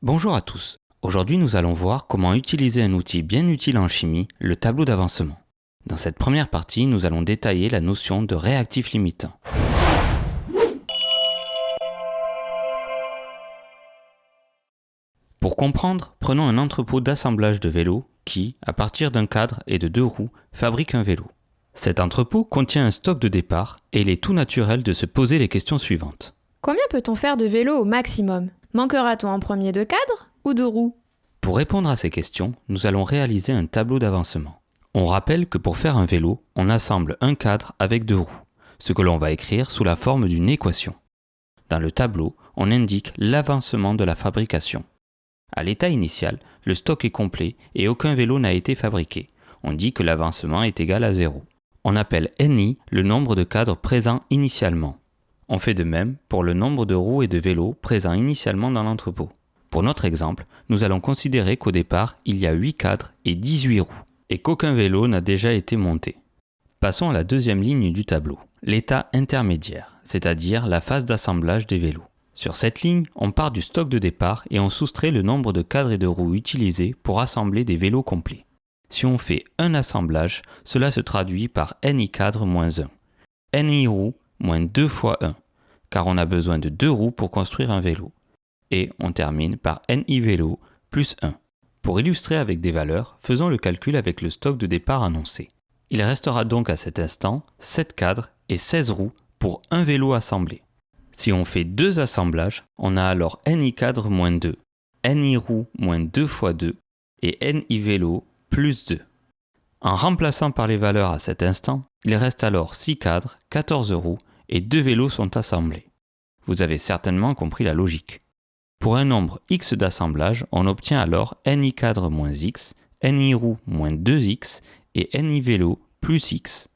Bonjour à tous. Aujourd'hui, nous allons voir comment utiliser un outil bien utile en chimie, le tableau d'avancement. Dans cette première partie, nous allons détailler la notion de réactif limitant. Pour comprendre, prenons un entrepôt d'assemblage de vélos qui, à partir d'un cadre et de 2 roues, fabrique un vélo. Cet entrepôt contient un stock de départ et il est tout naturel de se poser les questions suivantes. Combien peut-on faire de vélos au maximum ? Manquera-t-on en premier de cadres ou de roues ? Pour répondre à ces questions, nous allons réaliser un tableau d'avancement. On rappelle que pour faire un vélo, on assemble un cadre avec 2 roues, ce que l'on va écrire sous la forme d'une équation. Dans le tableau, on indique l'avancement de la fabrication. À l'état initial, le stock est complet et aucun vélo n'a été fabriqué. On dit que l'avancement est égal à 0. On appelle Ni le nombre de cadres présents initialement. On fait de même pour le nombre de roues et de vélos présents initialement dans l'entrepôt. Pour notre exemple, nous allons considérer qu'au départ, il y a 8 cadres et 18 roues, et qu'aucun vélo n'a déjà été monté. Passons à la deuxième ligne du tableau, l'état intermédiaire, c'est-à-dire la phase d'assemblage des vélos. Sur cette ligne, on part du stock de départ et on soustrait le nombre de cadres et de roues utilisés pour assembler des vélos complets. Si on fait un assemblage, cela se traduit par Ni cadres moins 1, Ni roues moins 2 fois 1, car on a besoin de 2 roues pour construire un vélo. Et on termine par Ni vélos plus 1. Pour illustrer avec des valeurs, faisons le calcul avec le stock de départ annoncé. Il restera donc à cet instant 7 cadres et 16 roues pour un vélo assemblé. Si on fait 2 assemblages, on a alors Ni cadres moins 2, Ni roues moins 2 fois 2 et Ni vélos plus 2. En remplaçant par les valeurs à cet instant, il reste alors 6 cadres, 14 roues et 2 vélos sont assemblés. Vous avez certainement compris la logique. Pour un nombre x d'assemblage, on obtient alors Ni cadres moins x, Ni roues moins 2x et Ni vélos plus x.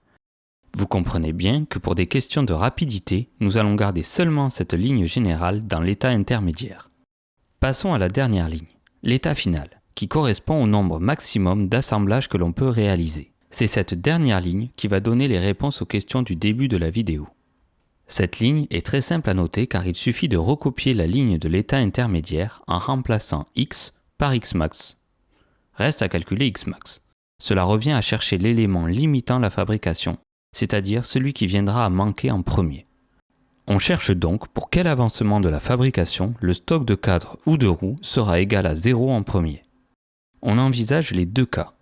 Vous comprenez bien que pour des questions de rapidité, nous allons garder seulement cette ligne générale dans l'état intermédiaire. Passons à la dernière ligne, l'état final, qui correspond au nombre maximum d'assemblages que l'on peut réaliser. C'est cette dernière ligne qui va donner les réponses aux questions du début de la vidéo. Cette ligne est très simple à noter car il suffit de recopier la ligne de l'état intermédiaire en remplaçant x par xmax. Reste à calculer xmax. Cela revient à chercher l'élément limitant la fabrication, c'est-à-dire celui qui viendra à manquer en premier. On cherche donc pour quel avancement de la fabrication le stock de cadres ou de roues sera égal à 0 en premier. On envisage les deux cas.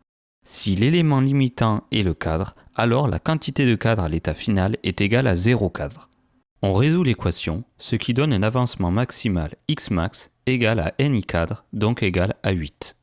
Si l'élément limitant est le cadre, alors la quantité de cadres à l'état final est égale à 0 cadre. On résout l'équation, ce qui donne un avancement maximal xmax égal à Ni cadres, donc égal à 8.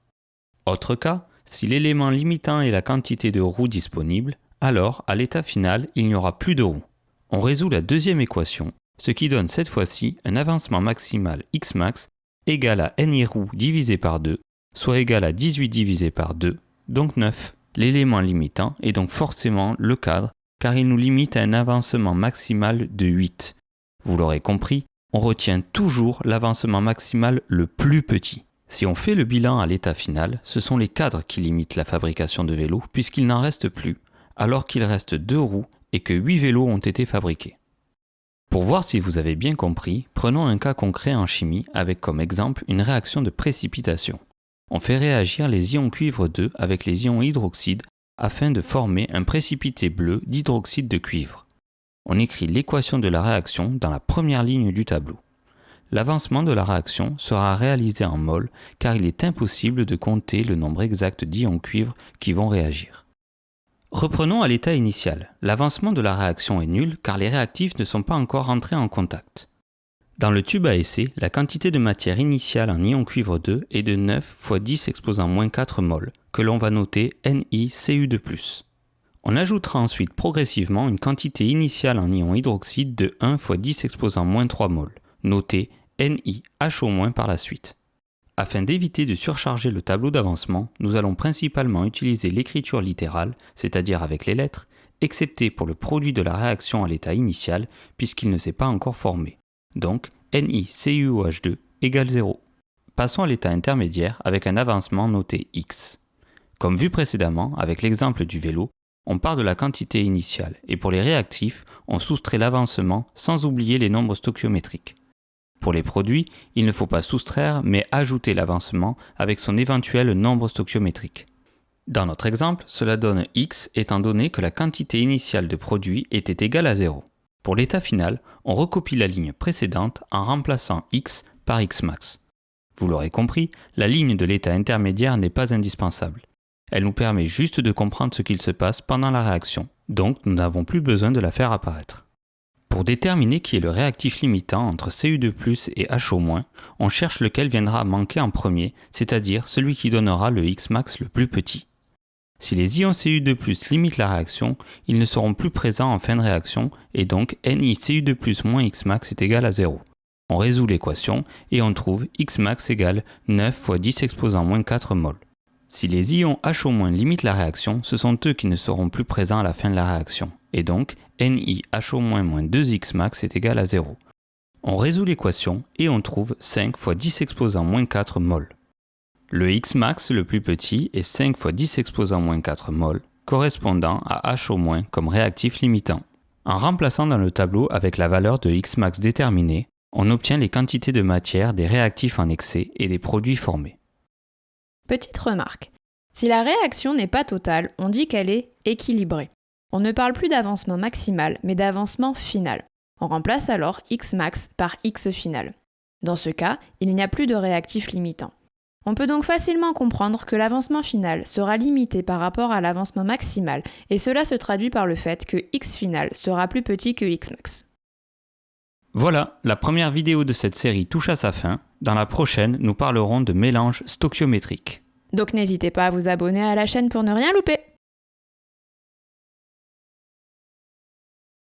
Autre cas, si l'élément limitant est la quantité de roues disponibles, alors à l'état final, il n'y aura plus de roues. On résout la deuxième équation, ce qui donne cette fois-ci un avancement maximal xmax égal à Ni roues divisé par 2, soit égal à 18 divisé par 2, donc 9. L'élément limitant est donc forcément le cadre, car il nous limite à un avancement maximal de 8. Vous l'aurez compris, on retient toujours l'avancement maximal le plus petit. Si on fait le bilan à l'état final, ce sont les cadres qui limitent la fabrication de vélos puisqu'il n'en reste plus, alors qu'il reste 2 roues et que 8 vélos ont été fabriqués. Pour voir si vous avez bien compris, prenons un cas concret en chimie avec comme exemple une réaction de précipitation. On fait réagir les ions cuivre 2 avec les ions hydroxyde afin de former un précipité bleu d'hydroxyde de cuivre. On écrit l'équation de la réaction dans la première ligne du tableau. L'avancement de la réaction sera réalisé en mol car il est impossible de compter le nombre exact d'ions cuivre qui vont réagir. Reprenons à l'état initial. L'avancement de la réaction est nul car les réactifs ne sont pas encore entrés en contact. Dans le tube à essai, la quantité de matière initiale en ion cuivre 2 est de 9 fois 10 exposant moins 4 mol, que l'on va noter NiCu2+. On ajoutera ensuite progressivement une quantité initiale en ion hydroxyde de 1 fois 10 exposant moins 3 mol, noté NiHO- par la suite. Afin d'éviter de surcharger le tableau d'avancement, nous allons principalement utiliser l'écriture littérale, c'est-à-dire avec les lettres, excepté pour le produit de la réaction à l'état initial, puisqu'il ne s'est pas encore formé. Donc, NiCuOH2 égale 0. Passons à l'état intermédiaire avec un avancement noté x. Comme vu précédemment avec l'exemple du vélo, on part de la quantité initiale et pour les réactifs, on soustrait l'avancement sans oublier les nombres stoichiométriques. Pour les produits, il ne faut pas soustraire mais ajouter l'avancement avec son éventuel nombre stoichiométrique. Dans notre exemple, cela donne x étant donné que la quantité initiale de produit était égale à 0. Pour l'état final, on recopie la ligne précédente en remplaçant x par xmax. Vous l'aurez compris, la ligne de l'état intermédiaire n'est pas indispensable. Elle nous permet juste de comprendre ce qu'il se passe pendant la réaction, donc nous n'avons plus besoin de la faire apparaître. Pour déterminer qui est le réactif limitant entre Cu2+, et HO-, on cherche lequel viendra à manquer en premier, c'est-à-dire celui qui donnera le Xmax le plus petit. Si les ions Cu2+ limitent la réaction, ils ne seront plus présents en fin de réaction et donc NiCu2+ moins Xmax est égal à 0. On résout l'équation et on trouve Xmax égale 9 fois 10 exposant moins 4 mol. Si les ions HO- limitent la réaction, ce sont eux qui ne seront plus présents à la fin de la réaction. Et donc, NiHO- moins 2Xmax est égal à 0. On résout l'équation et on trouve 5 fois 10 exposant moins 4 mol. Le Xmax le plus petit est 5 fois 10 exposant moins 4 mol, correspondant à HO- comme réactif limitant. En remplaçant dans le tableau avec la valeur de Xmax déterminée, on obtient les quantités de matière des réactifs en excès et des produits formés. Petite remarque. Si la réaction n'est pas totale, on dit qu'elle est équilibrée. On ne parle plus d'avancement maximal, mais d'avancement final. On remplace alors Xmax par X final. Dans ce cas, il n'y a plus de réactif limitant. On peut donc facilement comprendre que l'avancement final sera limité par rapport à l'avancement maximal, et cela se traduit par le fait que X final sera plus petit que Xmax. Voilà, la première vidéo de cette série touche à sa fin. Dans la prochaine, nous parlerons de mélange stoichiométrique. Donc n'hésitez pas à vous abonner à la chaîne pour ne rien louper.